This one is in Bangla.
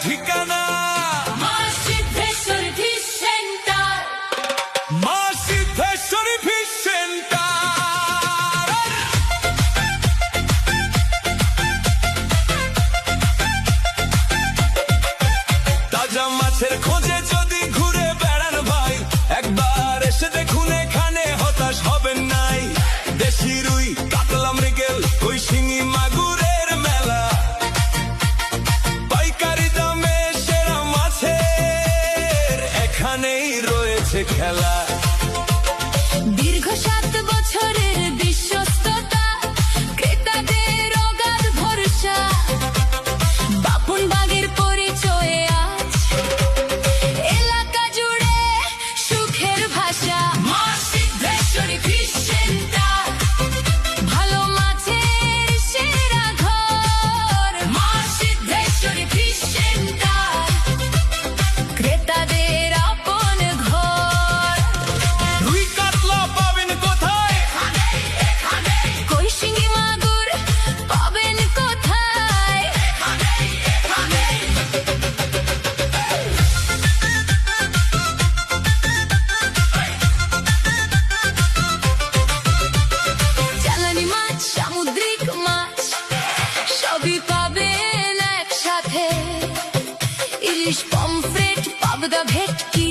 ঠিকানা মা সিদ্ধেশ্বরী ফিশ সেন্টার। মা সিদ্ধেশ্বরী ফিশ সেন্টার। তাজা মাছের খোঁজে যদি ঘুরে বেড়ান ভাই, একবার এসে দেখুন এখানে হতাশ হবেন নাই। দেশি রুই, কাতলা, মৃগেল, কই, শিঙি, মাগুরের মেলা, পাইকারি দামে সেরা মাছের এখানেই রয়েছে খেলা। দীর্ঘ 7 বছরের বিশ্বস্ততা, ক্রেতাদের অগাধ ভরসা, বাপন বাগের পরিচয়ে আজ এলাকা জুড়ে সুখের ভাষা। মা সিদ্ধেশ্বরী ফিশ সেন্টার, ভালো মাছের সেরা ঘর। মা সিদ্ধেশ্বরী ফিশ সেন্টার, ক্রেতাদের আপন ঘর। রুই, কাতলা পাবেন কোথায়? কই, শিঙি, মাগুর পাবেন কোথায়? জ্বালানি মাছ, সামুদ্রিক মাছ সবই পাবেন একসাথে। ইলিশ, পমফ্রেট, পাবদা, ভেটকি